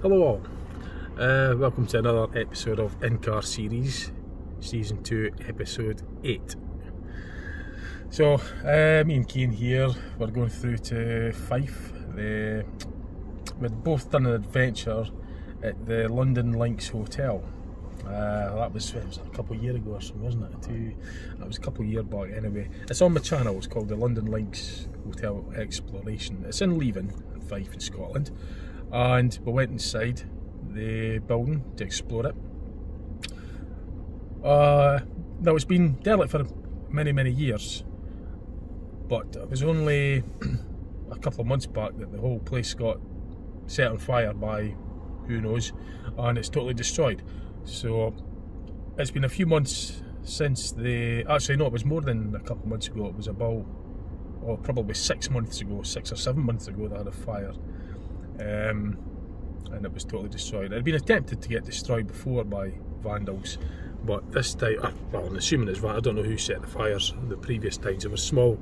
Hello all, welcome to another episode of In-Car Series, Season 2, Episode 8. So, me and Cian here, we're going through to Fife. We'd both done an adventure at the London Links Hotel. That was a couple of years ago or something, wasn't it? That was a couple of years back anyway. It's on my channel, it's called the London Links Hotel Exploration. It's in Leven, in Fife in Scotland. And we went inside the building to explore it. Now it's been derelict for many years, but it was only a couple of months back that the whole place got set on fire by who knows, and it's totally destroyed. So it's been a few months since actually no, it was more than a couple of months ago. It was about, probably 6 months ago, 6 or 7 months ago, they had a fire. And it was totally destroyed. It had been attempted to get destroyed before by vandals, but this time, well, I'm assuming it's I don't know who set the fires the previous times. There was small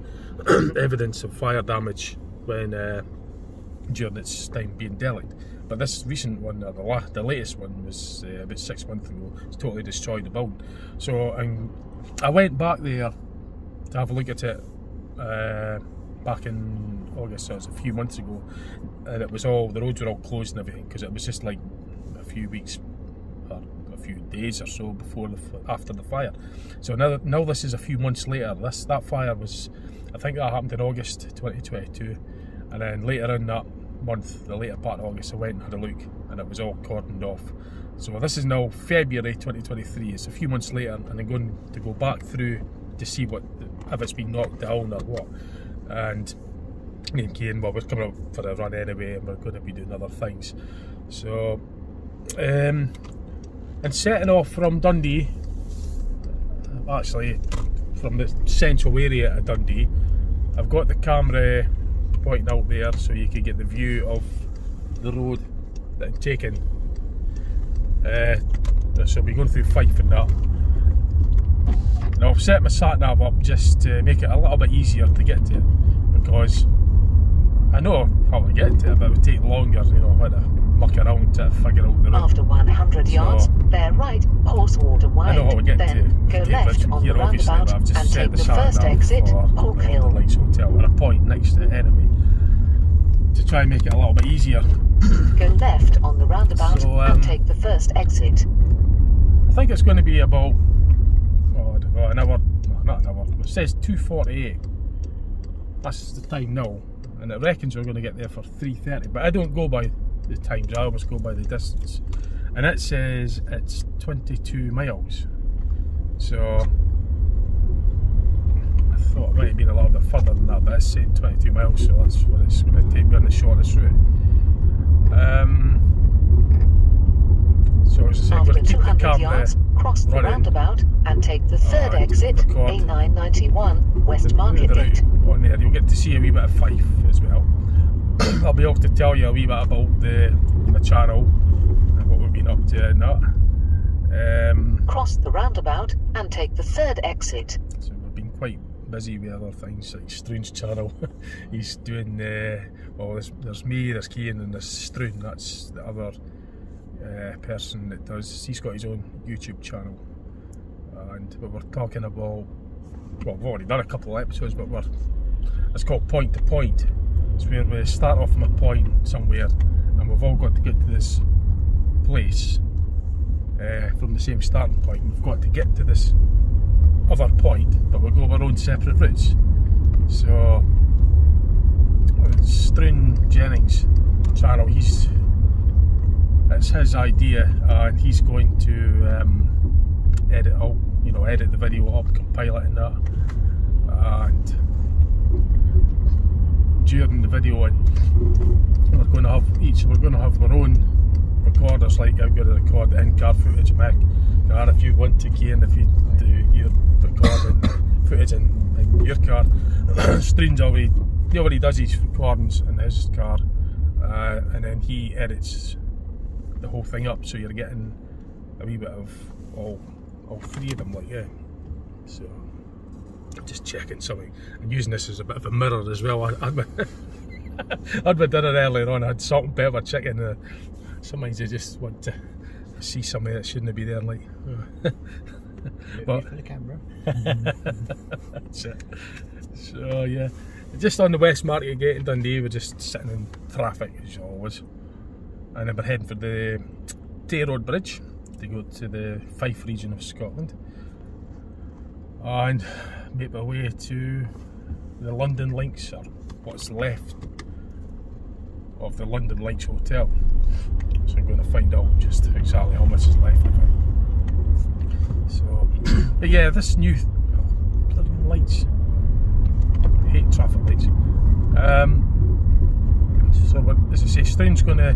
evidence of fire damage when during its time being derelict, but this recent one, the latest one, was about 6 months ago. It's totally destroyed the building. So I went back there to have a look at it back in August, so it was a few months ago, and it was the roads were all closed and everything, because it was just like a few weeks or a few days or so after the fire. So now this is a few months later. That fire was, I think that happened in August 2022, and then later in that month, the later part of August, I went and had a look, and it was all cordoned off. So this is now February 2023. It's a few months later, and I'm going to go back through to see if it's been knocked down or what. And me and Cian, well, we're coming up for a run anyway, and we're going to be doing other things. So, and setting off from Dundee, actually from the central area of Dundee, I've got the camera pointing out there so you can get the view of the road that I'm taking. So I'll be going through Fife and that. And I've set my sat nav up just to make it a little bit easier to get to it, because I know how to get to it, but it would take longer, you know, I had to muck around to figure out the route. After 100 yards, bear right, Horsewater Way. I know how to get then to go left on the roundabout and take the first exit, Oak Hill. The Links Hotel, at a point next to it anyway, to try and make it a little bit easier. Go left on the roundabout and take the first exit. I think it's going to be about, I don't know, an hour, no, not an hour, it says 2:48. That's the time now, and it reckons we're going to get there for 3:30, but I don't go by the times, I always go by the distance, and it says it's 22 miles, so I thought it might have been a little bit further than that, but it's saying 22 miles, so that's what it's going to take me on the shortest route. So as I said, I'm going to keep the camera cross the roundabout and take the third exit, A991 West Market on there. You'll get to see a wee bit of Fife as well. I'll be able to tell you a wee bit about my channel and what we've been up to and that. Cross the roundabout and take the third exit. So we've been quite busy with other things, like Struan's channel. He's doing, well, there's me, there's Cian, and there's Struan. That's the other person that does. He's got his own YouTube channel, and we're talking about, well, we've already done a couple of episodes, but it's called Point to Point. It's where we start off from a point somewhere, and we've all got to get to this place from the same starting point. We've got to get to this other point, but we'll go our own separate routes. So Struan Jennings' channel, it's his idea, and he's going to edit the video up, compile it and that, and during the video, we're going to have our own recorders. Like I'm going to record the in-car footage of my car if you want to, Cian, if you do your recording footage in your car. Struan's already does his recordings in his car, and then he edits the whole thing up, so you're getting a wee bit of all three of them, like, yeah. So just checking something and using this as a bit of a mirror as well. I had my dinner earlier on. I had salt and pepper chicken Sometimes you just want to see somebody that shouldn't be there, like. But for the camera. That's it. So yeah, just on the West Market Gate in Dundee, we're just sitting in traffic as always, and then we're heading for the Tay Road Bridge to go to the Fife region of Scotland, and make our way to the London Links, or what's left of the London Links Hotel. So I'm going to find out just exactly how much is left of it. So, but yeah, this new bloody lights. I hate traffic lights. So, as I say, Stone's going to,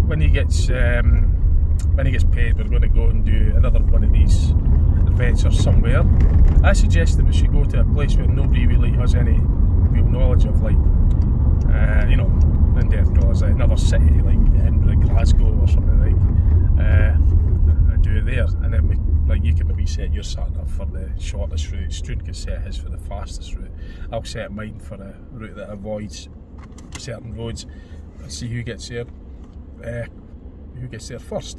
when he gets paid, we're going to go and do another one of these adventures somewhere. I suggested we should go to a place where nobody really has any real knowledge of, like, you know, in-depth knowledge, like another city like Edinburgh, Glasgow, or something like. And do it there, and then like you can maybe set your sat nav for the shortest route. Struan can set his for the fastest route. I'll set mine for a route that avoids certain roads, and see who gets there. Who gets there first.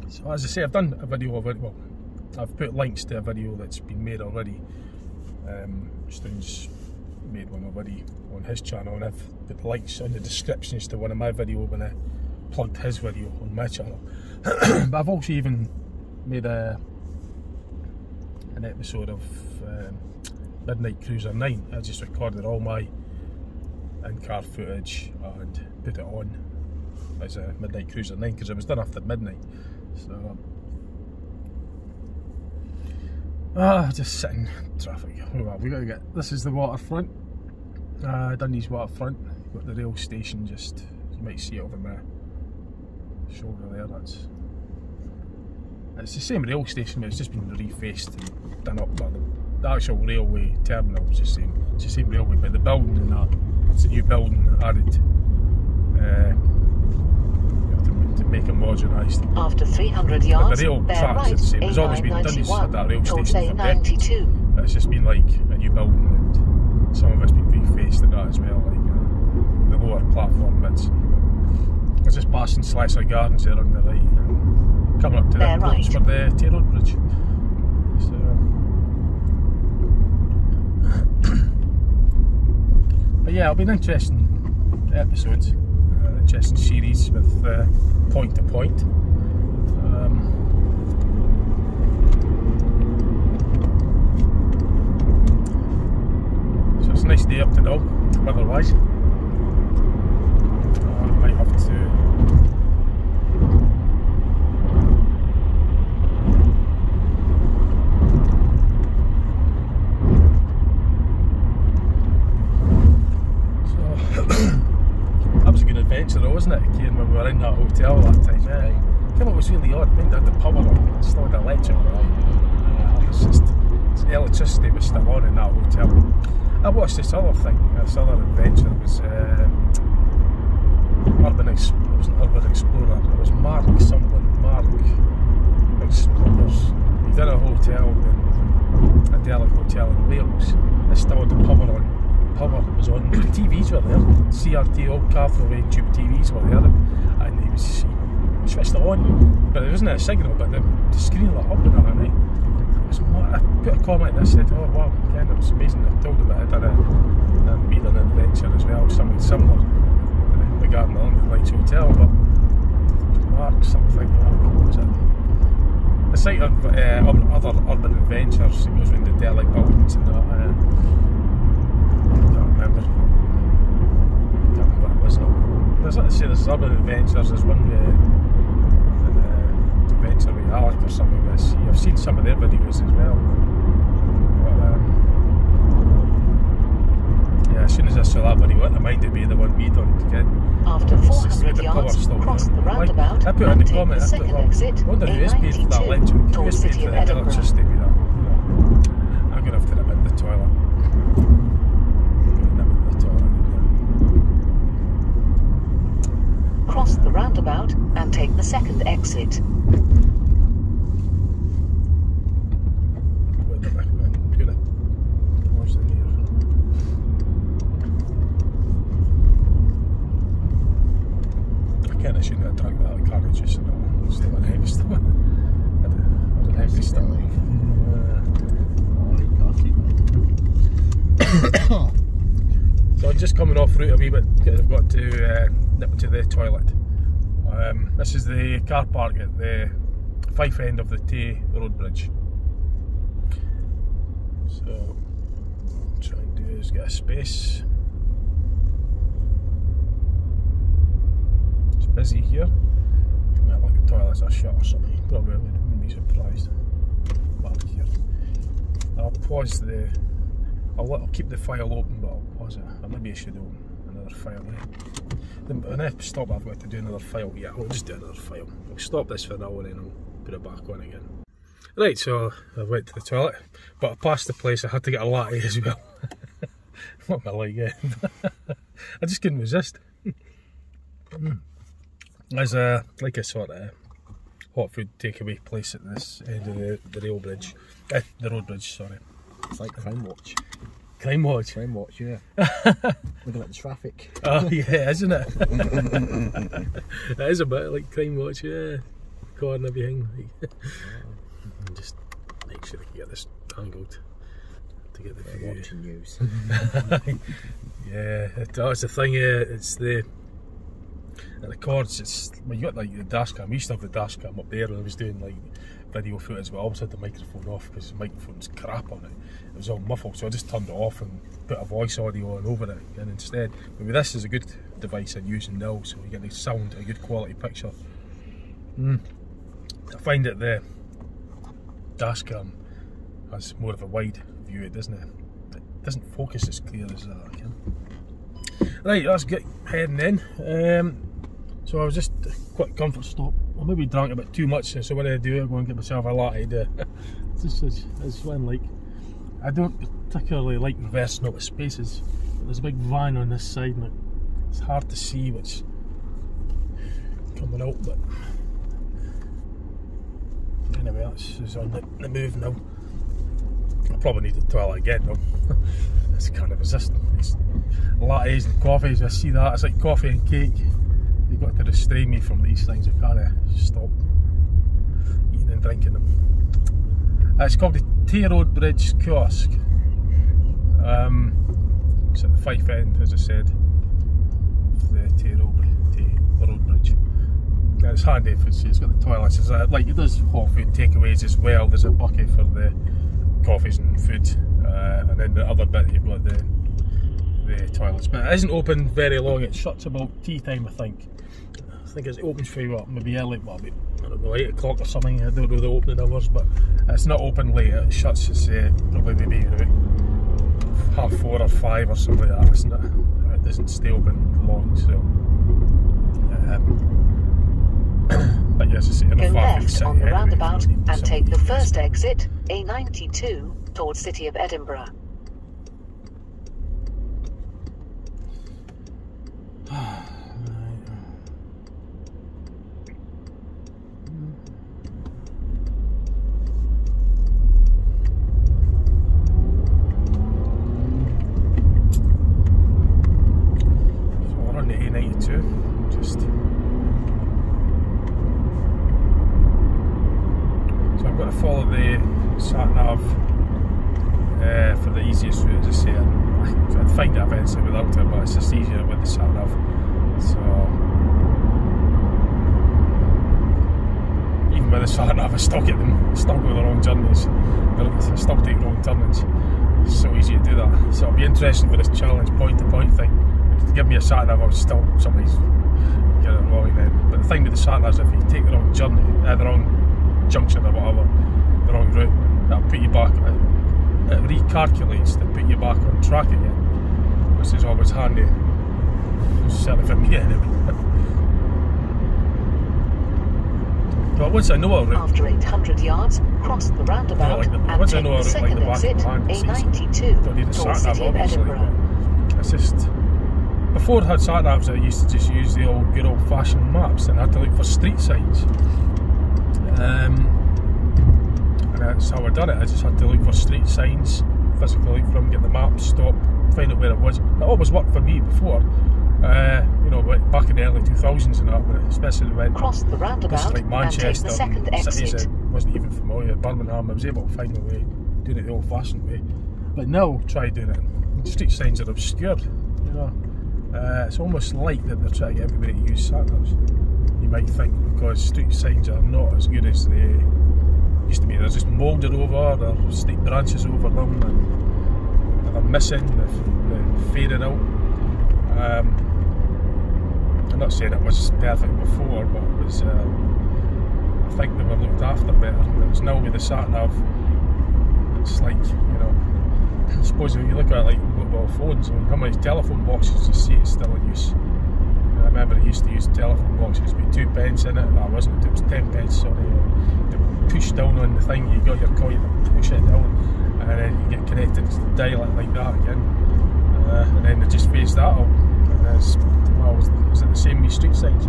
So as I say, I've done a video of it. Well, I've put links to a video that's been made already. Struan's made one already on his channel, and I've put links in the descriptions to one of my videos when I plugged his video on my channel. But I've also even made an episode of Midnight Cruiser 9. I just recorded all my in-car footage and put it on as a Midnight Cruiser 9 because it was done after midnight. So just sitting in traffic. Well, we got to get, this is the waterfront, Dundee's waterfront. You've got the rail station, just, you might see it over my shoulder there. It's the same rail station, but it's just been refaced and done up. But the actual railway terminal is the same. It's the same railway, but the building and that, it's a new building added to make it modernised. After 300 yards, but the rail tracks are the same. There's always been Dundee's at that rail station for decades. It's just been like a new building, and some of it's been refaced and that as well, like the lower platform bits. I was just passing Slicer Gardens there on the right, and coming up to the approach for the Tay Road Bridge. So, but yeah, it'll be an interesting episode, interesting series with point to point. So it's a nice day up to now, weather-wise. I might have to that was a good adventure though, wasn't it? Again, when we were in that hotel that time. Yeah. It was really odd. I mean, the power on, it's not electric. It's just electricity was still on in that hotel. I watched this other thing, this other adventure. It was Urban Explorer. It was Mark Explorers. He did a hotel, a Derelict hotel in Wales. It still had the power on. Power was on. The TVs were there. CRT, old Carthlaway tube TVs were there, and he switched it on, but there wasn't a signal. But the screen lit up and that, and I put a comment. I said, "Oh wow, Ken, it was amazing." I told him that I'd done an adventure as well, something similar in the Garden of London Lights Hotel, but Mark something. What was it? A site of other urban adventures. It goes around the derelict buildings and that. I can't remember what it was now. There's urban adventures. There's one adventure with Alec or something. I've seen some of their videos as well. But, yeah, as soon as I saw that video, it reminded me of the one we done to get. After 400 yards, cross the roundabout I put in the comment. I wonder who is paid for that electric. Who is paid for the electricity with that? I'm gonna have to nip in the toilet. Cross the roundabout and take the second exit. kind of shouldn't have drunk that carrot juice and all. Still an heavy stomach. I had an heavy stomach. So I'm just coming off route a wee bit because I've got to nip to the toilet. This is the car park at the Fife end of the Tay road bridge. So what I'm trying to do is get a space. It's busy here. Might like the toilets are shut or something. Probably wouldn't be surprised. Back here. I'll pause the. I'll keep the file open, but I'll pause it. Or maybe I should open another file. When I stop, I've got to do another file. Yeah, I'll just do another file. I'll stop this for now and then I'll put it back on again. Right, so I went to the toilet, but I passed the place. I had to get a latte as well. What am I like? I just couldn't resist. There's like a sort of hot food takeaway place at this end of the rail bridge, the road bridge. Sorry. It's like Crime Watch. Crime Watch? Crime Watch, yeah. Looking at the traffic. Oh yeah, isn't it? That is a bit like Crime Watch, yeah. Car and everything. Just make sure I can get this angled to get the view. Watching news. Yeah, that's the thing. It's the it records. It's well, you got like the dash cam. We used to have the dash cam up there, and I was doing like video footage, but I always had the microphone off because the microphone's crap on it. It was all muffled, so I just turned it off and put a voice audio on over it and instead. But with this is a good device I'm using now, so you get the sound, a good quality picture. I find that the dash cam has more of a wide view, doesn't it? It doesn't focus as clear as that. Right, let's get heading in. So I was just a quick comfort stop. I maybe drank a bit too much, so what did I do? I go and get myself a latte. It's when like I don't particularly like reversing out of spaces, but there's a big van on this side, and it's hard to see what's coming out. But anyway, that's on the move now. I probably need the toilet again though. It's kind of resistant. It's lattes and coffees. I see that it's like coffee and cake. You've got to restrain me from these things. I can't stop eating and drinking them. It's called the Tay Road Bridge Kiosk. It's at the Fife end, as I said, of the Tay Road Bridge. Now it's handy if it's got the toilets. It's like it does hot food takeaways as well. There's a bucket for the coffees and food, and then the other bit you've got the toilets. But it isn't open very long. It shuts about tea time, I think. I think it opens for what, maybe early, well, maybe, I don't know, 8 o'clock or something. I don't know the opening hours, but it's not open late. It shuts, it's probably maybe about 4:30 or 5 or something like that, isn't it? It doesn't stay open long, so. But yes, I say, in Go a left on the roundabout and take the first exit. exit, A92, towards City of Edinburgh. Follow the sat nav for the easiest route, as I say. I'd find it eventually without it, but it's just easier with the sat nav. So even with the sat nav, I still get them stuck with the wrong journeys. I still take wrong turnings. It's so easy to do that. So it'll be interesting for this challenge point-to-point thing. To give me a sat nav, I'll still somebody's get it wrong then. But the thing with the sat nav is if you take the wrong journey, the wrong junction or whatever, the wrong route, that'll put you back. It recalculates to put you back on track again, which is always handy. Certainly for me anyway. But once I know a route, after 800 yards, cross the roundabout and take the second exit, A92, don't need a towards sat nav, City of obviously. Edinburgh. It's just before I had sat navs, I used to just use the old good old fashioned maps, and I had to look for street signs. And that's how I done it. I just had to look for street signs, physically look for them, get the map, stop, find out where it was. It always worked for me before. you know, back in the early 2000s and that, when especially when cross the roundabout places like and Manchester, take the second cities exit. I wasn't even familiar, Birmingham, I was able to find a way, doing it the old-fashioned way. But now, try doing it. The street signs are obscured, you know. It's almost like that they're trying to get everybody to use sat-navs. You might think, because street signs are not as good as they used to be. They're just moulded over, there's steep branches over them, and they're missing, they're fading out. I'm not saying it was perfect before, but it was, I think they were looked after better. It's now with the sat-nav, it's like, you know, I suppose if you look at it like mobile phones, I mean, how many telephone boxes you see is still in use. I remember I used to use telephone boxes with 2 pence in it. No, it wasn't, it was 10 pence, sorry. You push down on the thing, you got your coin, you push it down, and then you get connected to the dial it like that again. And then they just phased that out. And it's, well, was it the same with street signs?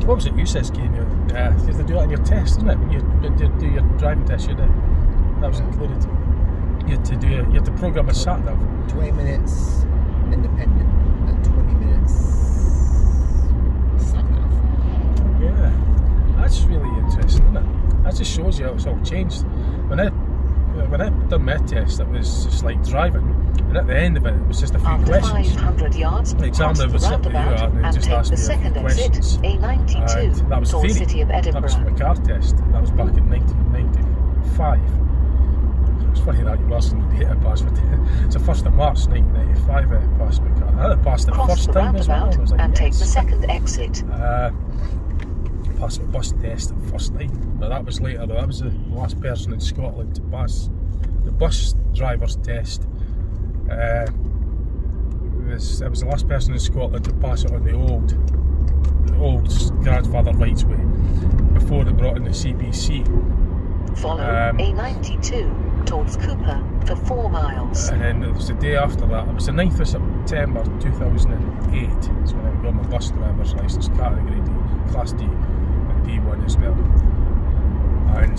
What was it you says, Kane? You have to do it on your test, isn't it? When you do your driving test, that was included. You had to program a sat-nav. 20 minutes independent and 20 minutes sat-nav. Yeah, that's really interesting, isn't it? That just shows you how it's all changed. When I done my test, it was just like driving, and at the end of it, it was just a few After questions. 500 yards, The examiner would sit where you are and just ask me a few questions. A92 And that was towards theory. City of That was Edinburgh. my car test. That was back in 1995. It's funny that you asked me the date I passed with it. It's the 1st of March 1995 I passed my car. I passed it the Cross first the time as well. roundabout I was like, and take yes. the second exit. Passed my bus test the first time, but that was later. I was the last person in Scotland to pass the bus driver's test. I was the last person in Scotland to pass it on the old grandfather rights way before they brought in the CBC. Follow A92 towards Cooper for 4 miles. And then it was the day after that. It was the 9th of September 2008. That's when I got my bus driver's licence, category D, class D, and D1 as well. And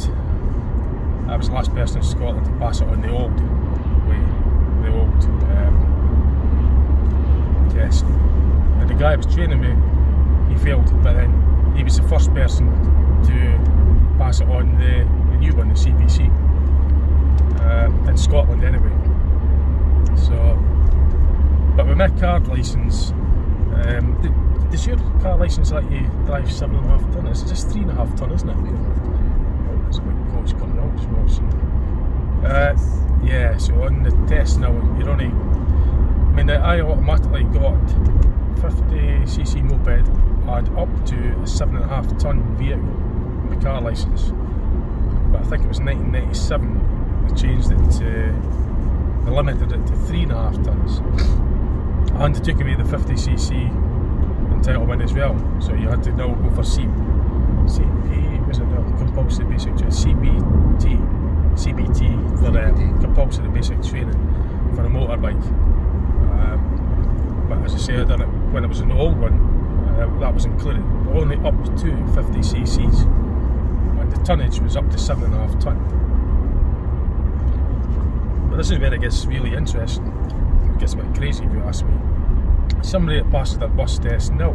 I was the last person in Scotland to pass it on the old way, the old test. And the guy who was training me, he failed, but then he was the first person to pass it on the new one, the CBC, in Scotland anyway. So, but with my card licence, does your car licence let you drive 7.5 tonne? It's just 3.5 tonne, isn't it? There's a big coach coming out as well. So, yeah, so on the test now, you're only, I mean, I automatically got 50cc moped and up to a 7.5 tonne vehicle, my car licence. But I think it was 1997 they changed it to, they limited it to 3.5 tonnes. And they took away the 50cc entitlement as well, so you had to now go for CP, was it the compulsory basic training, CBT for the compulsory basic training for a motorbike. But as I say, I done it when it was an old one, that was included, but only up to 50cc's, and the tonnage was up to 7.5 tonne. But this is where it gets really interesting. It gets a bit crazy if you ask me. Somebody that passes their bus test now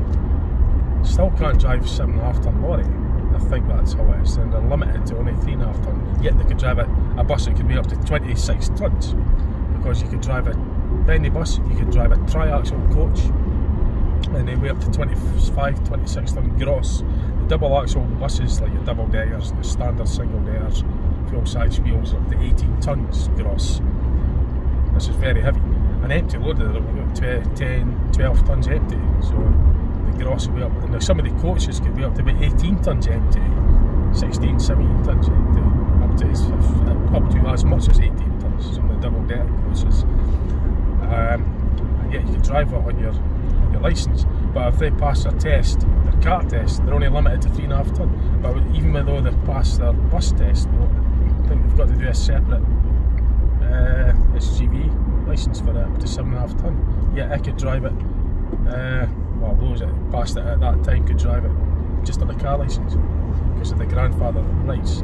still can't drive 7.5 tonne lorry. I think that's how it is, and they're limited to only 3.5 tonne. Yet they could drive a bus that could be up to 26 tonnes, because you could drive a penny bus, you could drive a tri-axle coach, and they weigh up to 25, 26 tonne gross. The double axle buses, like your double deckers, the standard single deckers, full size wheels, up to 18 tonnes gross. This is very heavy. An empty loader, they're about 10, 12 tonnes empty, so the gross will be up, and some of the coaches could be up to about 18 tonnes empty, 16, 17 tonnes empty, up to as much as 18 tonnes, some of the double deck coaches. And yet you can drive it on your licence, but if they pass their test, their car test, they're only limited to 3.5 tonne. But even though they've passed their bus test, I think they've got to do a separate SGV licence for it, up to 7.5 tonne. Yet I could drive it, well, those that passed it at that time could drive it just on a car licence because of the grandfather rights.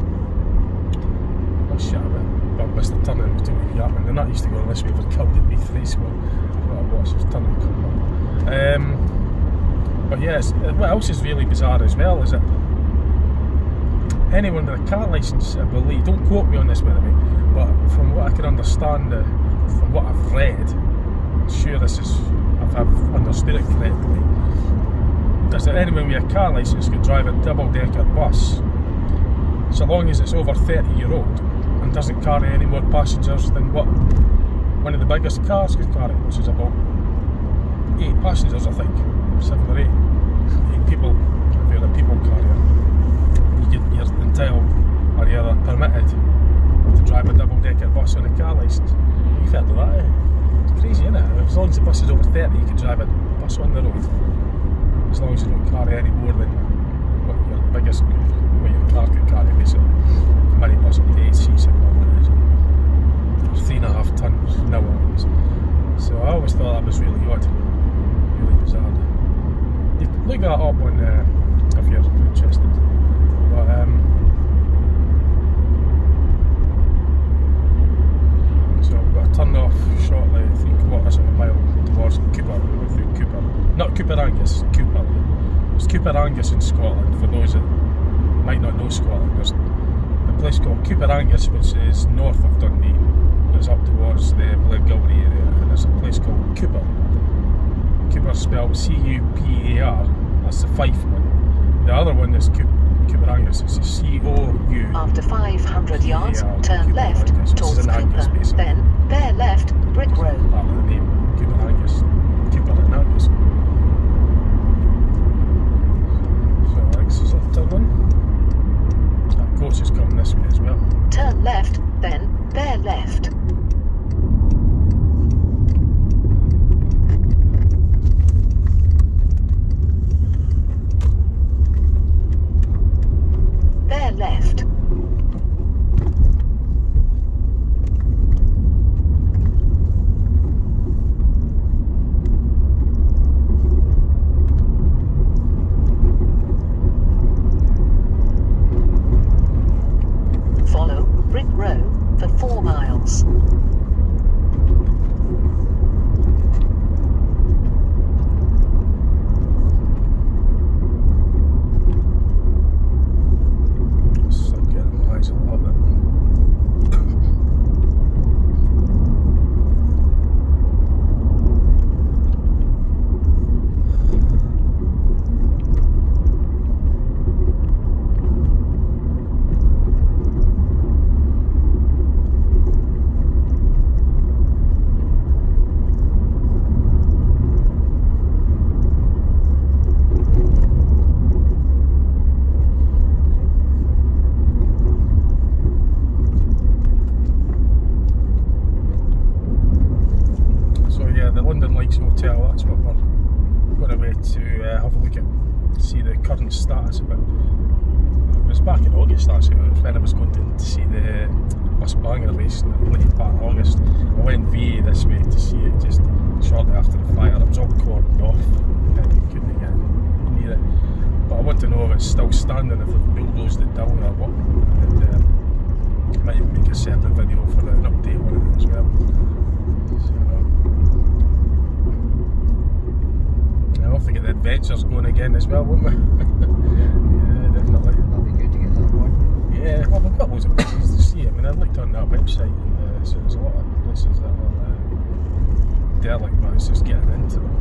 I'll shut a bit. But Mr. Turner was doing it, and they're not used to going this way for Kildare B3, so I've got to watch this turning coming up. But yes, what else is really bizarre as well is that anyone with a car licence, I believe, don't quote me on this by the way, but from what I can understand, from what I've read, I'm sure this is, if I've understood it correctly, is that anyone with a car licence could drive a double-decker bus so long as it's over 30-year-old and doesn't carry any more passengers than what one of the biggest cars could carry, which is about 8 passengers, I think, 7 or 8 people. If you're a people carrier, you're entitled, or you're permitted to drive a double-decker bus on a car licence. You've heard of that, eh? It's crazy, isn't it? As long as the bus is over 30, you can drive a bus on the road, as long as you don't carry any more than what your biggest, what your car can carry, basically. Minibus up to 8 seats or whatever it is. 3.5 tonnes, no one. So I always thought that was really odd, really bizarre. You can look that up on if you're interested. But so we've got to turn off shortly, 3/4 of a mile towards Cooper. We're through Cooper, not Cooper Angus, Cooper. There's Cooper Angus in Scotland. For those that might not know Scotland, there's a place called Cooper Angus, which is north of Dundee. It's up towards the Blairgowrie area, and there's a place called Cooper. Cooper spelled C-U-P-A-R. That's the Fife one. The other one is Cooper Angus. It's C-O-U. After 500 yards, turn Cooper left Angus, towards Cooper, Cooper, then bear left, Brick Road. Part of the name, Cooper Angus. Cooper and Angus. So Alex is up turning. That coach is coming this way as well. Turn left, then bear left. Bear left. Follow Brick Road for 4 miles. Stop getting my eyes a little bit. Hotel, that's what we're going away to have a look at, see the current status of it. It was back in August actually, when I was going to see the bus banger race in the late part of August. I went VA this way to see it just shortly after the fire. It was all cordoned off and you couldn't get near it. But I want to know if it's still standing, if they've bulldozed it down or what. And I might even make a separate video for an update on it as well. So, I'll have to get the adventures going again as well, won't we? Yeah, definitely. That'll be good to get that one. Yeah, well, we've got loads of places to see. I mean, I looked on that website and so there's a lot of places that are derelict, but it's just getting into them.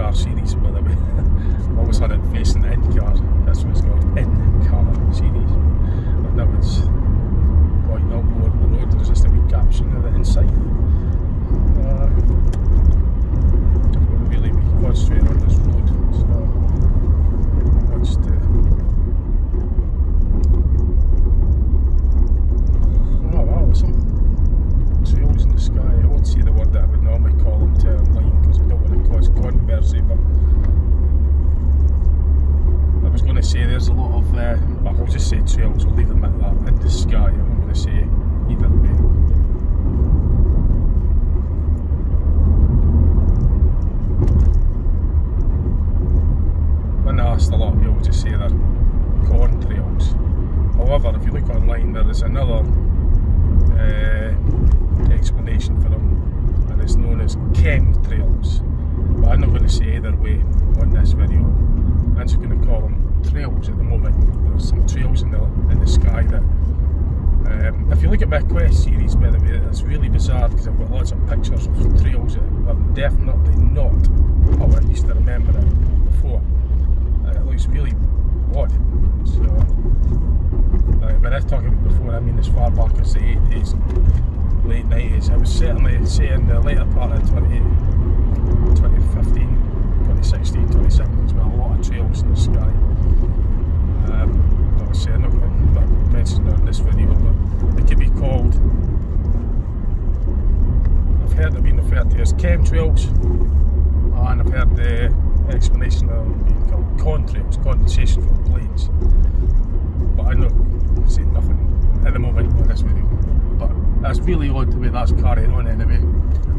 in-car series, by the way. I've always had it facing the in-car. That's what it's called, in-car series. But now it's pointing out more of the road. There's just a wee caption of the inside. Really be concentrating on this road. So what's the some trails in the sky. I won't say the word that I would normally call them turn line because I don't want to cause controversy, but I was going to say there's a lot of, I'll just say trails, I'll leave them at that, in the sky. I'm not going to say either way. When asked, a lot of people just say they're corn trails. However, if you look online, there is another explanation for them, and it's known as chemtrails. But I'm not going to say either way on this video. I'm just going to call them trails at the moment. There's some trails in the sky that, if you look at my Quest series, by the way, it's really bizarre because I've got lots of pictures of trails that are definitely not how I used to remember it before. It looks really odd. So, when I was talking about before, I mean as far back as the 80s, late 90s. I was certainly saying the later part of 2015, 2016, 2017, there's been a lot of trails in the sky. I was saying, I'm not mentioning it in this video, but they could be called, I've heard them being referred to as chemtrails, and I've heard the explanation of them being called contrails, condensation from planes. But I'm not saying nothing at the moment on this video. But that's really odd the way that's carrying on anyway.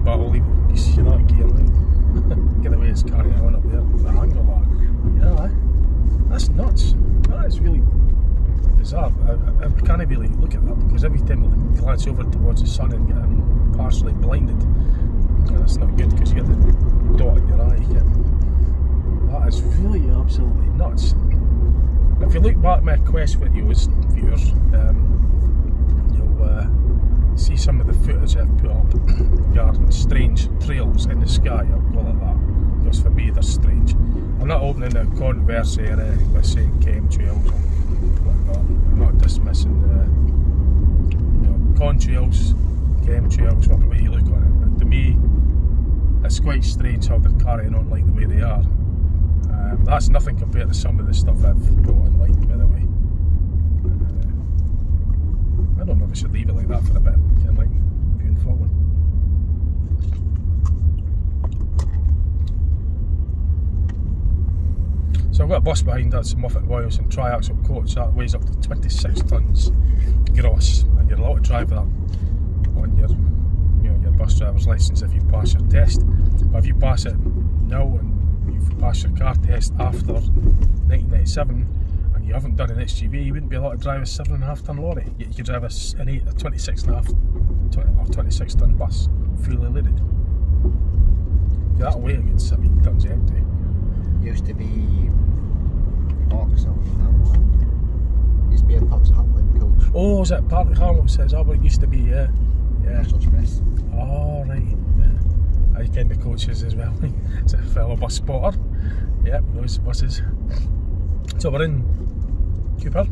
But I'll leave it. You see that gear, right? Get the way it's carrying on up there. The angle of that. Yeah, that's nuts. That is really bizarre. I can't really look at that because every time I glance over towards the sun and get partially blinded, that's not good because you get the dot in your eye. That is really absolutely nuts. If you look back at my Quest videos, viewers, you'll see some of the footage I've put up regarding strange trails in the sky, I'll call it that, because for me they're strange. I'm not opening a controversy or anything by saying chemtrails or whatnot. I'm not dismissing contrails, chemtrails, whatever way you look on it, but to me it's quite strange how they're carrying on like the way they are. That's nothing compared to some of the stuff I've got online, by the way. I don't know if I should leave it like that for a bit, kind of like viewing forward. So I've got a bus behind that's Moffat Royals and triaxle coach that weighs up to 26 tonnes gross, and you're allowed to drive that on your, your bus driver's licence if you pass your test. But if you pass it now and you've passed your car test after 1997 and you haven't done an HGV, you wouldn't be allowed to drive a 7.5 tonne lorry. Yet you could drive a 26.5 or 26 tonne bus, fully loaded. That way it gets 17 tonnes empty. Used to be Parks Hamlin. Used to be a Parks Hamlin coach. Oh, is it Park Hamlin? Is that what it used to be? Yeah. National Express. Oh, right. Yeah. I ken the coaches as well. It's a fellow bus spotter. Yep, knows buses. So we're in Cooper,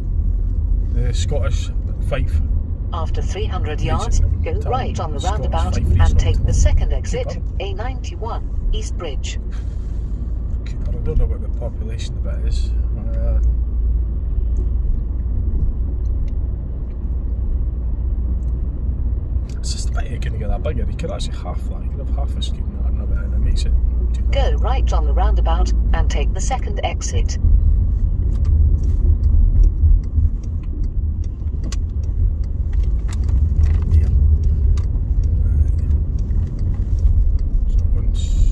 the Scottish Fife. After 300 yards, go right on the roundabout and take the second exit, A91, East Bridge. Cooper, I don't know what the population of it is. It's just that you're going to get that bigger. You could actually half that. You could have half a screen and it makes it. Go right on the roundabout and take the second exit.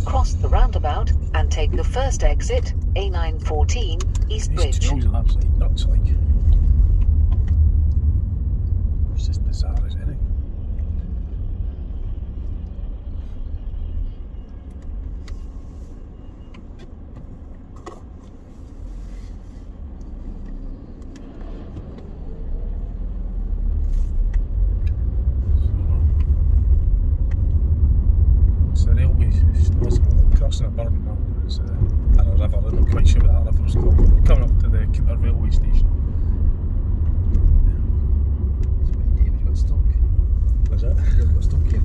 Cross the roundabout and take the first exit, A914, East Bridge. These trails are absolutely nuts, like. It's just bizarre as anything. Crossing a burn now is I'm not quite sure what that river's called. We're coming up to the Cooper railway station. David got stuck. Was it? David got stuck here.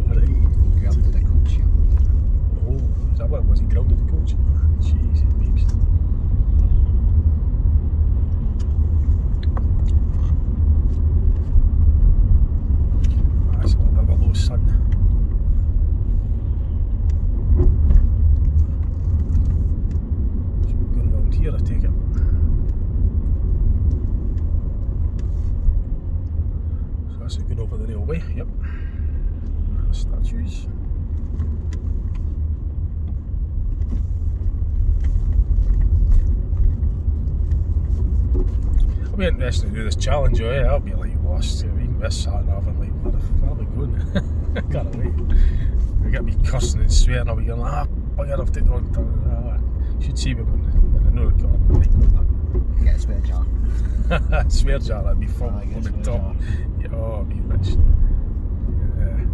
Alright. Grounded the coach here. Oh, is that what it was? He grounded the coach? Jeez, babes. That's a little bit of a low sun. So we're going round here, I take it. So that's it, going over the railway, yep. Statues. I'll be interested to do this challenge, oh yeah, I'll be like lost. We miss sat nav and like, where are we going? Can't wait. We get me cussing and swearing, I'll be going, bugger, I've taken the wrong turn. You should see me when I know the car. Get a swear jar. Swear jar, that'd be fun on the top. Yeah, oh, I'd be rich. Yeah.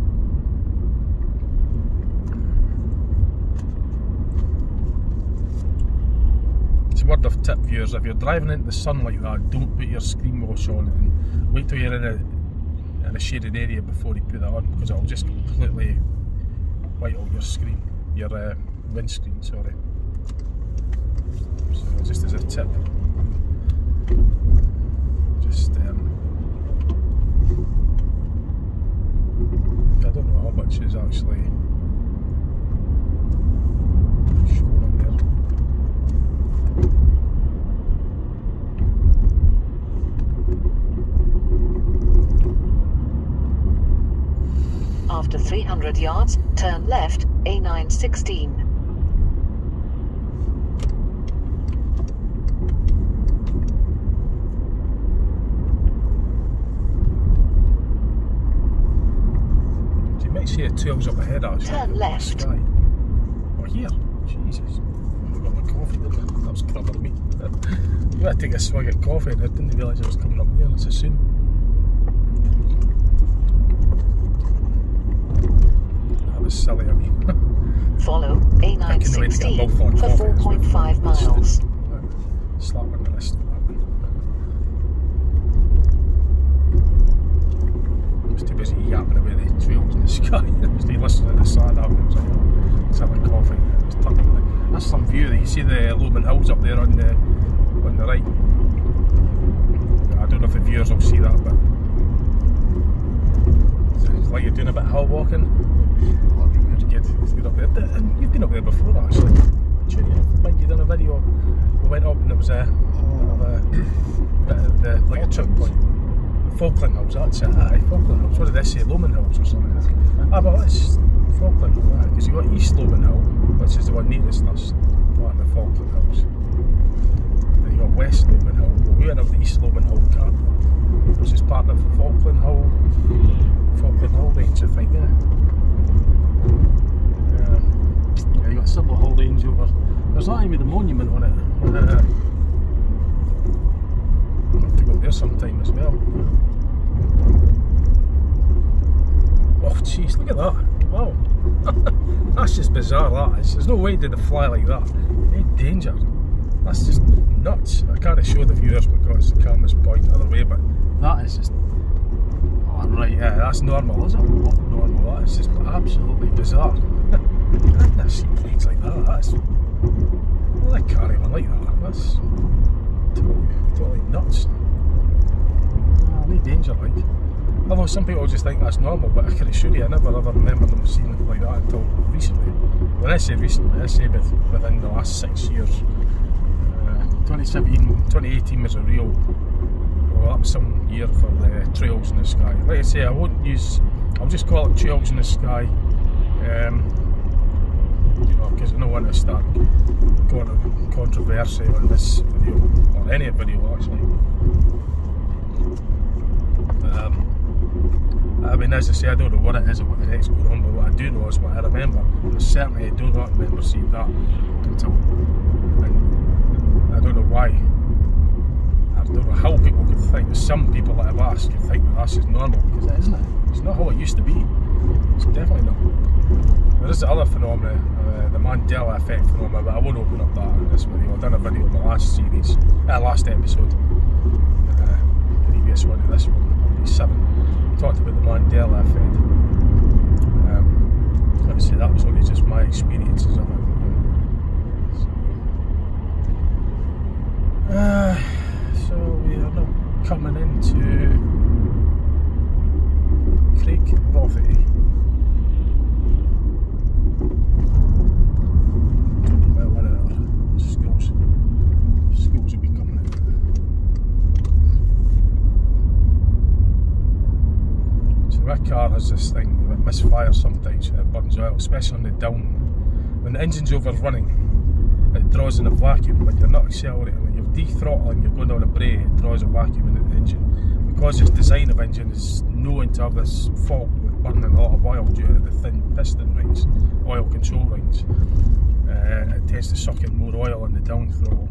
It's a word of tip, viewers, if you're driving into the sun like that, don't put your screen wash on and wait till you're in a shaded area before you put that on, because it'll just completely white out your screen, your windscreen, sorry. So just as a tip, just I don't know how much is actually shown on there. After 300 yards, turn left, A916. You might see it tails up ahead actually. Turn left. Sky. Oh, here. Jesus. I got my coffee, didn't I? That was covering me. I gotta take a swig of coffee and I didn't realise I was coming up here so soon. That was silly of me. Follow A916 for 4.5 miles. Slap on the list of that one. I was too busy yapping about the trails in the sky. I was listening to the sound of it. I was like, oh, let's have a coffee. It was turning like, that's some view. You see the Lomond Hills up there on the right. I don't know if the viewers will see that, but it's like you're doing a bit of hill walking. Good. Up there. And you've been up there before actually. Sure, mind you done a video. We went up and it was a like a trip point. Falkland Hills, that's it. Aye, Falkland Hills. What did they say? Lomond Hills or something? Well, it's Falkland, because you got East Lomond Hill, which is the one nearest us, part of the Falkland Hills. Then you got West Lomond Hill. Well, we went up the East Lomond Hill car, which is part of Falkland Hill range, I think. Yeah, you got Sybil Hill range over. There's not even the monument on it. I'll have to go there sometime as well. Oh jeez, look at that. Wow. That's just bizarre, that is. There's no way did it fly like that. In danger. That's just nuts. I can't show the viewers because the camera's pointing the other way, but that is just... Oh right, yeah, that's normal. That's not normal, that is just absolutely bizarre. I've never seen planes like that. That's... Well, I can't even like that. That's totally nuts. No danger, like. Although some people just think that's normal, but I can assure you I never ever remember them seeing it like that until recently. When I say recently, I say within the last 6 years. 2018 was a real... Well, that was some year for the trails in the sky. Like I say, I'll just call it trails in the sky. You know, because I don't want to start going to controversy on this video, or any video actually. I mean, as I say, I don't know what it is or what the heck's going on, but what I do know is what I remember. And certainly I do not remember seeing that until, and I don't know why. I don't know how people could think, some people that I've asked could think that that's just normal, because it isn't it? It's not how it used to be. It's definitely not. There is the other phenomenon the Mandela effect phenomenon, but I won't open up that in this video. I've done a video in the last series, last episode, previous one to this one, 7. Talked about the Mandela effect. Like I say, that was only just my experiences of it. So we are now coming into Craig Rothy. Schools will be coming in. So my car has this thing that misfires sometimes when it burns oil, especially on the down. When the engine's over running, it draws in a vacuum. When you're not accelerating, when you're de-throttling, you're going down a brake, it draws a vacuum into the engine. Because its design of engine is known to have this fault with burning a lot of oil due to the thin piston rings, oil control rings, it tends to suck in more oil on the down throttle.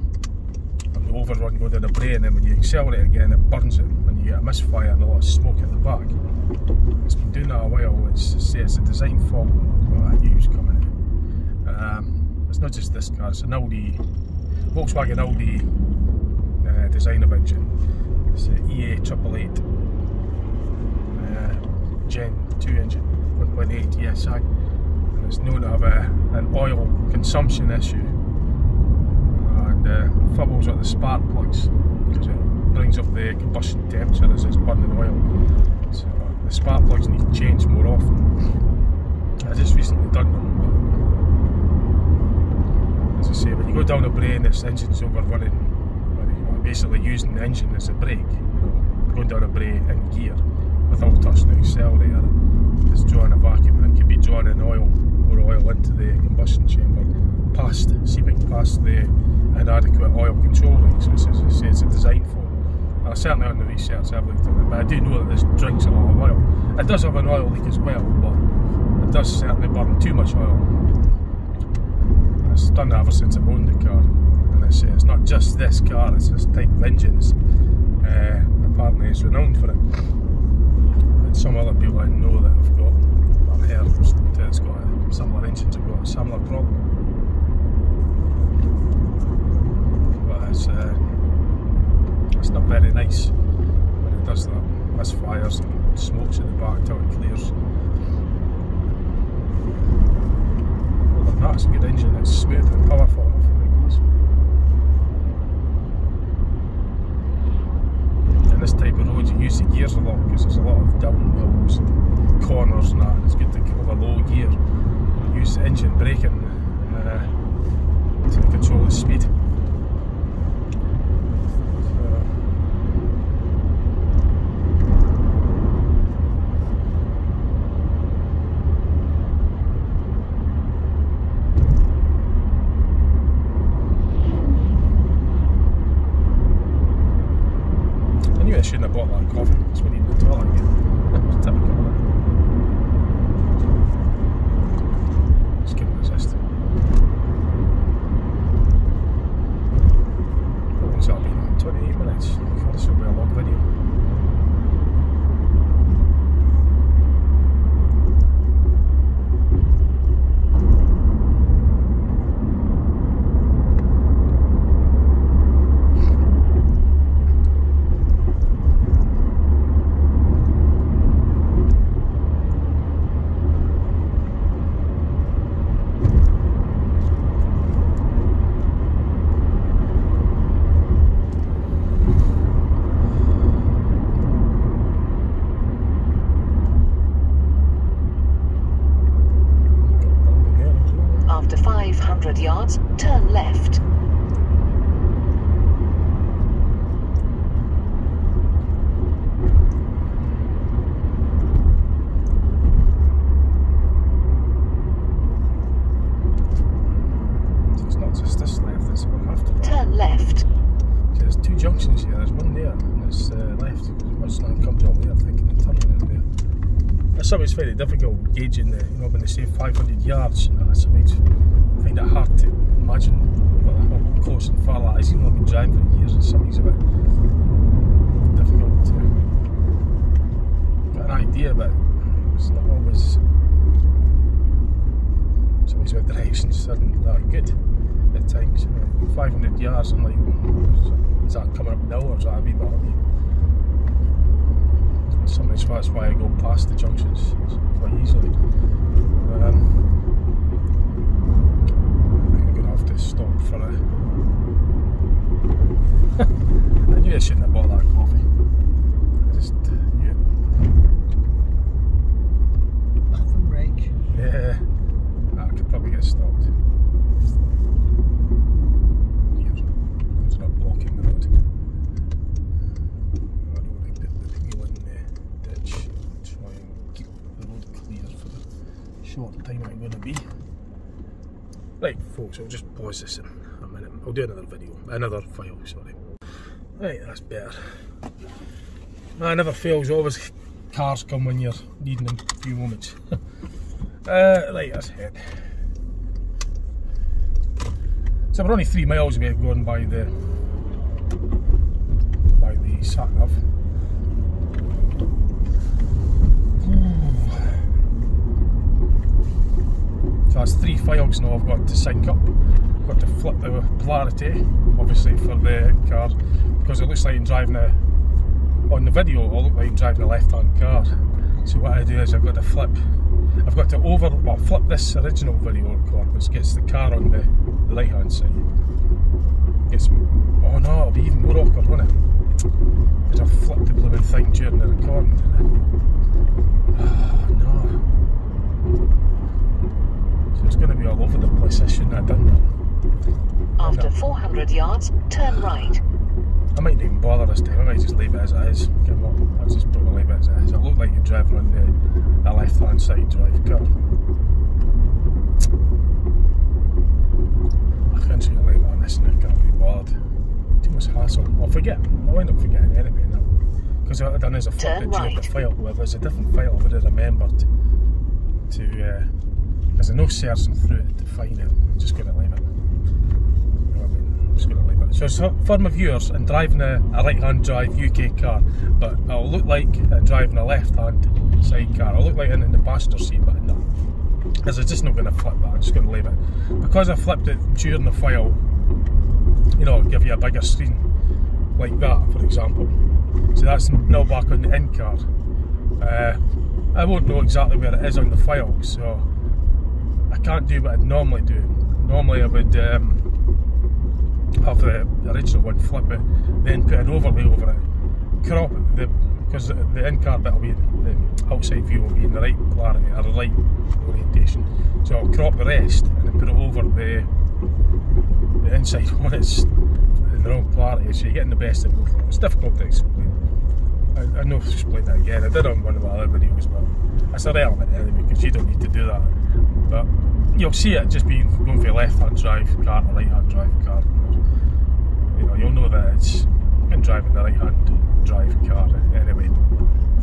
And the overrun go down the brake, and then when you accelerate again, it burns it, and you get a misfire and a lot of smoke at the back. It's been doing that a while. It's a design fault. Well, I knew it was coming in. It's not just this car, it's an Audi, Volkswagen Audi design of engine. It's an EA 888 Gen 2 engine, 1.8 TSI. And it's known to have an oil consumption issue, and fumbles at the spark plugs because it brings up the combustion temperature as it's burning oil. So the spark plugs need to change more often. I just recently done them, but as I say, when you go down a brake and this engine's overrunning, you're basically using the engine as a brake, going down a brake in gear without touching the accelerator, it's drawing a vacuum, and it could be drawing in oil, more oil into the combustion chamber, seeping past the inadequate oil control rings. So as I say, it's a design fault. And I certainly on the research I've looked at it, but I do know that this drinks a lot of oil. It does have an oil leak as well, but it does certainly burn too much oil. And it's done that ever since I've owned the car. And I say, it's not just this car, it's this type of engine. Apparently it's renowned for it. And some other people I know that have got, I've heard it's got similar engines have got a similar problem. But it's not very nice when it does that. Misfires and smokes at the back till it clears. Other than that, it's a good engine. It's smooth and powerful. In this type of road, you use the gears a lot because there's a lot of downhills and corners and that. And it's good to have a low gear. You use the engine braking to control the speed. I shouldn't have bought that coffee, it's when you need the toilet again. Typical of it. Just couldn't resist. How long's that been? 28 minutes. God, this will be a long video. After 500 yards, turn left. So it's not just this left, it's one after that. Turn left. So there's two junctions here, there's one there and there's left, because once that comes up there, thinking and turning in there. That's something that's very difficult gauging the, when they say 500 yards, that's something I find it hard to imagine how close and far that is. Even though I've been driving for years, and something's a bit difficult to get an idea, but it's not always. It's always about directions. dead at times. 500 yards, I'm like, is that coming up now or is that a wee bit early? Sometimes that's why I go past the junctions quite easily. I think I'm going to have to stop for a... I knew I shouldn't have bought that coffee. I just knew it. Bathroom break. Yeah, I could probably get stopped. Here, it's not blocking the road. I don't want to put the wheel in the ditch. Try and keep the road clear for the short time I'm going to be. Right, folks, I'll just pause this in a minute. I'll do another video, another file, sorry. Right, that's better. It never fails, always cars come when you're needing them a few moments. Right, let's head. So we're only 3 miles away going by the sat nav. So that's 3 files now I've got to sync up. I've got to flip the polarity, obviously for the car, because it looks like I'm driving on the video, it'll look like I'm driving a left-hand car. So what I do is I've got to flip this original video record, which gets the car on the right-hand side. Oh no, it'll be even more awkward, won't it? Because I've flipped the blooming thing during the recording. Oh no. So it's going to be all over the place, I shouldn't have done that. After 400 yards, turn right. I might not even bother this time, I might just leave it as it is. I'll just put leave it as it is. It'll look like you're driving on the left-hand side drive car. I can't see a light on this and I can't be bothered. Too much hassle. I'll forget. I'll end up forgetting anyway now. Because what I've done is I flipped it during the file. Well, if it's a different file, I would have remembered to... there's no searching through it to find it. I'm just going to leave it. Just going to leave it. So for my viewers, I'm driving a right-hand drive UK car, but I'll look like I'm driving a left-hand side car. I'll look like I'm in the passenger seat, but no. Because I'm just not going to flip that, I'm just going to leave it. Because I flipped it during the file, you know, it'll give you a bigger screen, like that, for example. So that's now back on the in car. I won't know exactly where it is on the file, so I can't do what I'd normally do. Normally I would have the original one, flip it, then put an overlay over it, crop it, because the in-car bit will be, the outside view will be in the right polarity, or the right orientation, so I'll crop the rest and then put it over the inside one. It's in the wrong polarity, so you're getting the best of both of them. It's difficult to explain. I know to explain that again. I did on one of my other videos, but it's irrelevant anyway, because you don't need to do that. But you'll see it just being going for a left-hand drive car or right-hand drive car. You know, you'll know that it's been driving the right-hand drive car anyway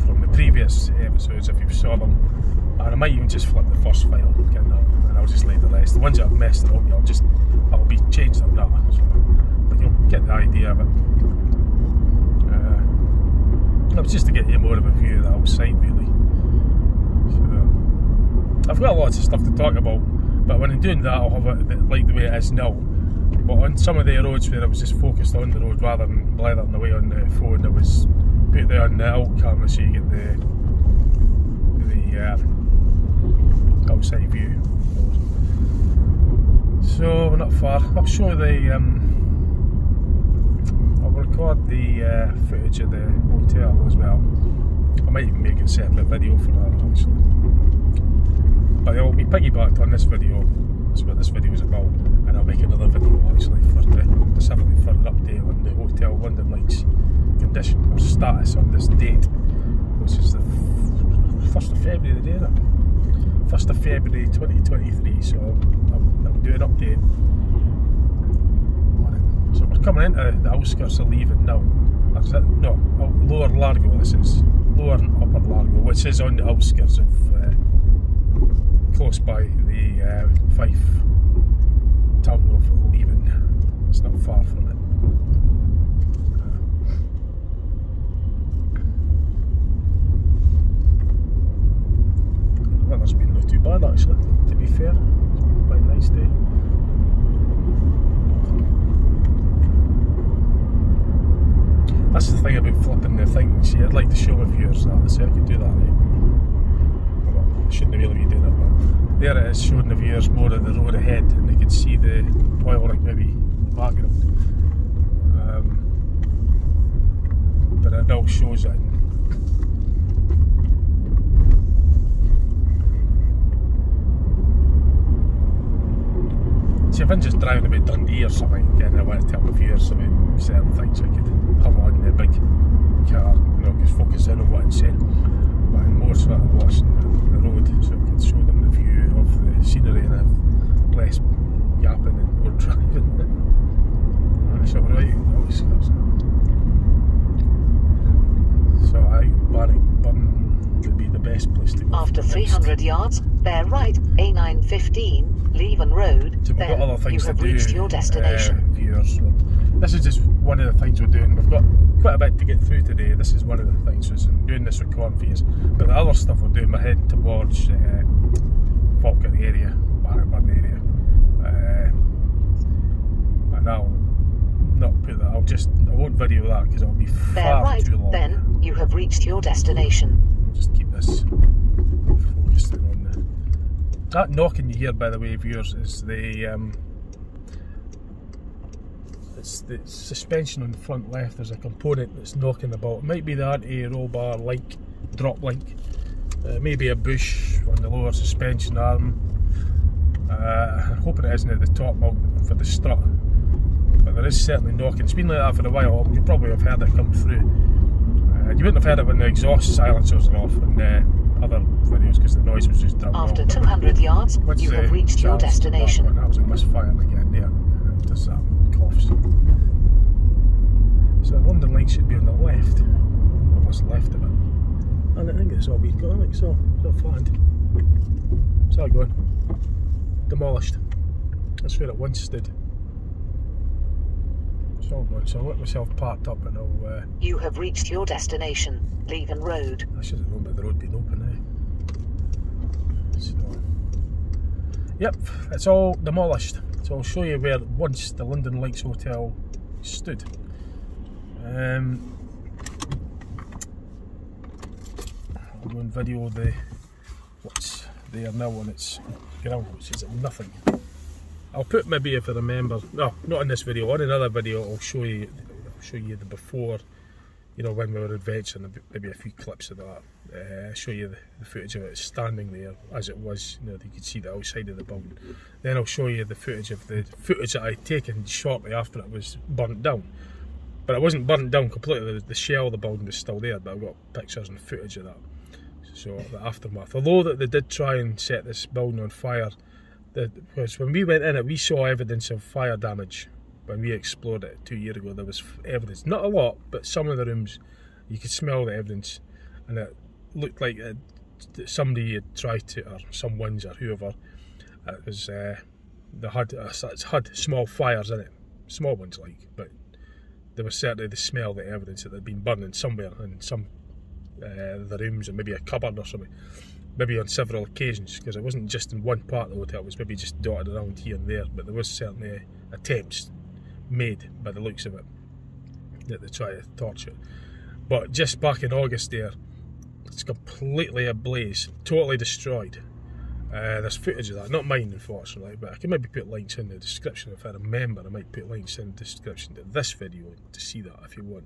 from the previous episodes if you saw them. And I might even just flip the first file and I'll just leave the rest. The ones that I've messed it up, I'll be changed on that. So, but you'll get the idea of it. It was just to get you more of a view of the outside, really. So, I've got lots of stuff to talk about, but when I'm doing that, I'll have it like the way it is now. But on some of the roads where I was just focused on the road rather than blethering away on the phone, I was put it on the alt camera so you get the outside view. So we're not far. I'll show the I'll record the footage of the hotel as well. I might even make a separate video for that actually. But it will be piggybacked on this video. That's what this video is about, and I'll make another video actually specifically for an update on the Hotel London Lights condition or status on this date, which is the 1st of February, the day that 1st of February 2023. So I'll do an update on it. So we're coming into the outskirts of Leaving now. No, Lower Largo. This is Lower and Upper Largo, which is on the outskirts of close by the Fife town of Leaving. It's not far from it. The weather's been not too bad actually, to be fair. It's been quite a nice day. thing, see, I'd like to show my viewers that, so I could do that, right? Well, I shouldn't really be doing it, but there it is, showing the viewers more of the road ahead, and they can see the oil rig maybe in the background. But it all shows it. See, if I'm just driving about Dundee or something, again, I want to tell my viewers about certain things I could have on the big car, you know, just focus in on what I'm saying. But I'm more sort of watching the road, so I can show them the view of the scenery and have less yapping and more driving. So we're right, always cars. So I Burn would be the best place to go. After 300 yards, bear right, A915, Leven Road, So we've got other then you things have to do, reached your destination. viewers. So this is just one of the things we're doing. We've got quite a bit to get through today. This is one of the things. So I'm doing this recording for you. But the other stuff we're doing, we're heading towards Falkirk area, Barrenburn area. And I'll not put that, I won't video that because it'll be Bear far right, too long. then you have reached your destination. Just keep this focused on the... That knocking you hear, by the way, viewers, is the it's the suspension on the front left. There's a component that's knocking about. It might be the anti-roll bar link, drop link, maybe a bush on the lower suspension arm. I'm hoping it isn't at the top mount for the strut, but there is certainly knocking. It's been like that for a while. You probably have heard it come through. You wouldn't have heard it when the exhaust silencers are off in other videos because the noise was just done. After 200 yards, you have reached your destination. That was a misfire again there. Just that coughs. So the London light should be on the left. Or what's left of it. And I think it's all been gone, like so. It's all flattened. It's all gone. Demolished. That's where it once stood. It's all gone. So I'll let myself parked up and I'll... You have reached your destination, Leven Road. I should have known about the road being open, So, yep, it's all demolished. So I'll show you where once the London Lights Hotel stood. I'll go and video what's there now on its ground, which is nothing. I'll put, maybe if I remember, no, not in this video, on another video I'll show you the before, you know, when we were adventuring, maybe a few clips of that. Show you the footage of it standing there as it was, you know, you could see the outside of the building. Then I'll show you the footage that I'd taken shortly after it was burnt down. But it wasn't burnt down completely, the shell of the building was still there, but I've got pictures and footage of that. So the aftermath. Although that they did try and set this building on fire, because when we went in it, we saw evidence of fire damage. When we explored it 2 years ago, there was evidence, not a lot, but some of the rooms, you could smell the evidence, and it looked like somebody had tried to, or someone's, or whoever, it was, it's had small fires in it, small ones like, but there was certainly the smell, the evidence that they'd been burning somewhere in some the rooms, or maybe a cupboard or something, maybe on several occasions, because it wasn't just in one part of the hotel, it was maybe just dotted around here and there, but there was certainly attempts made by the looks of it that they try to torch it. But just back in August there, it's completely ablaze, totally destroyed. There's footage of that, not mine unfortunately, but I can maybe put links in the description if I remember. I might put links in the description to this video to see that if you want.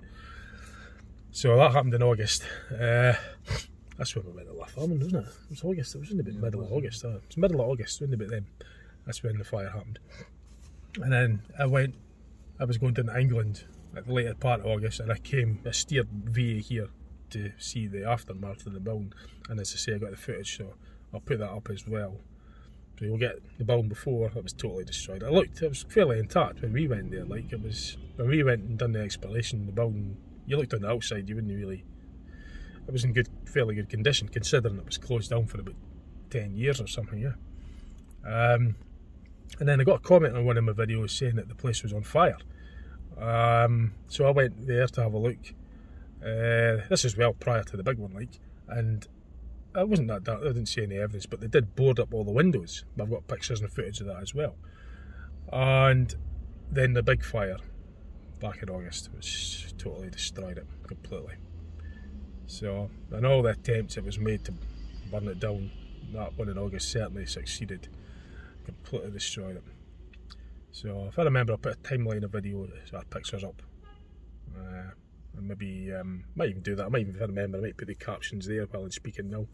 So that happened in August. That's when we went to Lathamon, wasn't it? It was August, it was in the middle of August. It was middle of August, wasn't it, about then? That's when the fire happened. And then I was going down to England at the later part of August, and I steered via here to see the aftermath of the building, and as I say, I got the footage, so I'll put that up as well. So you'll get the building before it was totally destroyed. It was fairly intact when we went there, like it was, when we went and done the exploration, the building, you looked on the outside, you wouldn't really, it was in fairly good condition, considering it was closed down for about 10 years or something, yeah. And then I got a comment on one of my videos saying that the place was on fire. So I went there to have a look. This is well prior to the big one, like, and it wasn't that dark. I didn't see any evidence, but they did board up all the windows. I've got pictures and footage of that as well. And then the big fire back in August was totally destroyed it completely. So, and all the attempts it was made to burn it down, that one in August certainly succeeded, completely destroyed it. So if I remember, I'll put a timeline of video so that pictures up, and maybe might even do that. I might even, if I remember, I might put the captions there while I'm speaking now.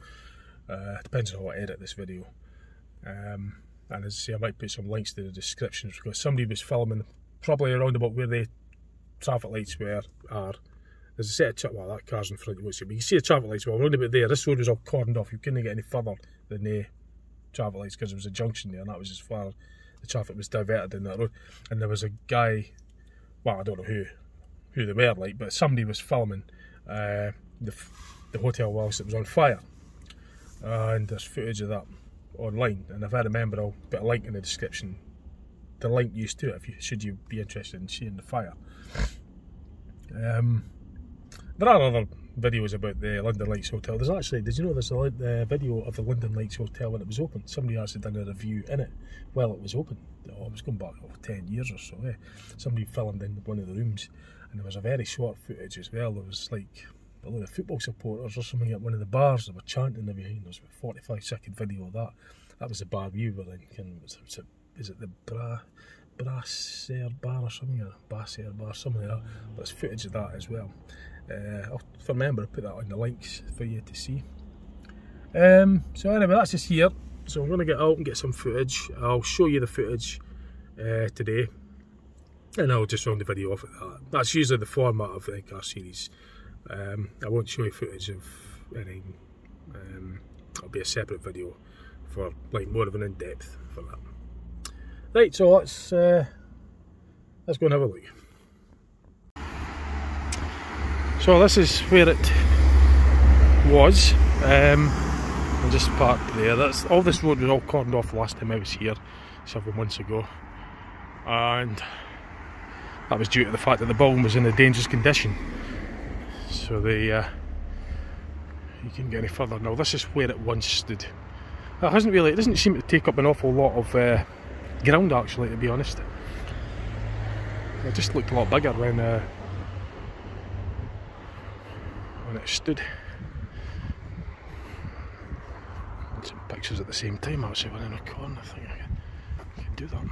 Depends on how I edit this video. And as I say, I might put some links to the descriptions, because somebody was filming probably around about where the traffic lights are. There's a set of, well, that car's in front of you, but you can see the traffic lights. Well, around about there, this road was all cordoned off. You couldn't get any further than the traffic lights, because there was a junction there, and that was as far as the traffic was diverted in that road. And there was a guy, well, I don't know who they were like, but somebody was filming the hotel whilst it was on fire. And there's footage of that online, and if I remember, I'll put a link in the description, the link used to it, should you be interested in seeing the fire. There are other videos about the London Lights Hotel. There's actually, did you know there's a video of the London Lights Hotel when it was open? Somebody actually done a review in it while it was open. Oh, it was going back 10 years or so. Somebody filmed in one of the rooms, and there was a very short footage as well. There was like a load of football supporters or something at one of the bars that were chanting there behind. There was a 45-second video of that. That was the bar we were in. Is it the Brasser Bar or something? Or Basser Bar, something like that. But there's footage of that as well. If I remember, I'll put that on the links for you to see. So anyway, that's just here. So I'm going to get out and get some footage. I'll show you the footage today, and I'll just round the video off at that. That's usually the format of the car series. I won't show you footage of anything. It'll be a separate video for like more of an in-depth for that. Right, so let's go and have a look. So this is where it was. I just parked there. All this road was all cordoned off the last time I was here, several months ago, and that was due to the fact that the building was in a dangerous condition. So you couldn't get any further. Now this is where it once stood. It doesn't seem to take up an awful lot of ground actually, to be honest. It just looked a lot bigger when it stood. And some pictures at the same time actually, one in a corner. I think I can do that.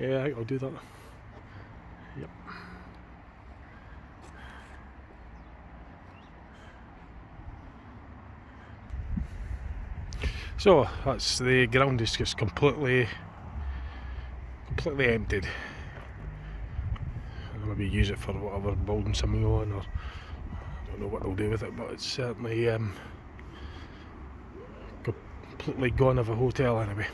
Yeah, I think I'll do that. Yep. So that's the ground is just completely emptied. I'll maybe use it for whatever building something on, or I don't know what they'll do with it, but it's certainly completely gone of a hotel anyway.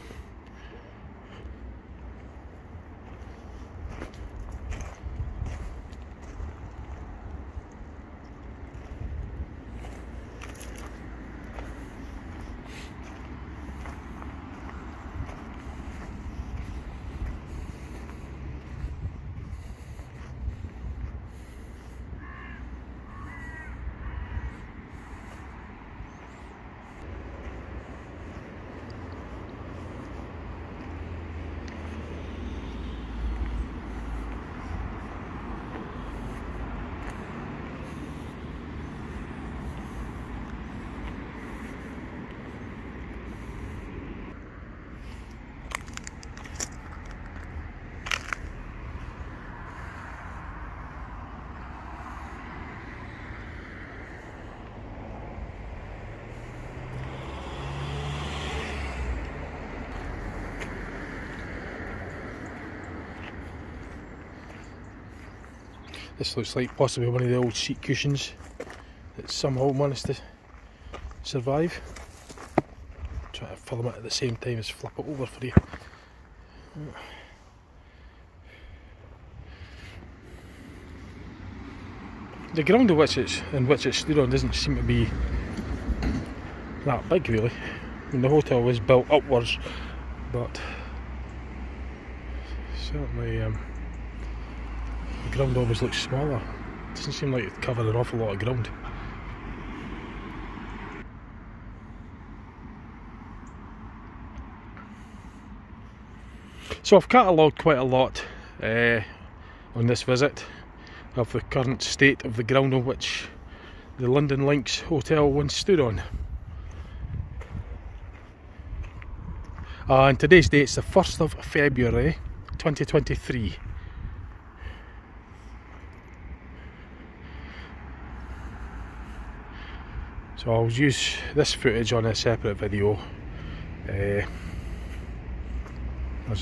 This looks like possibly one of the old seat cushions that somehow managed to survive. Try to film it at the same time as flip it over for you. The ground in which it stood on doesn't seem to be that big really. I mean, the hotel was built upwards, but certainly the ground always looks smaller. It doesn't seem like it covered an awful lot of ground. So I've catalogued quite a lot on this visit of the current state of the ground on which the London Links Hotel once stood on. And today's date's the 1st of February 2023. So I'll use this footage on a separate video. There's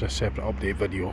a separate update video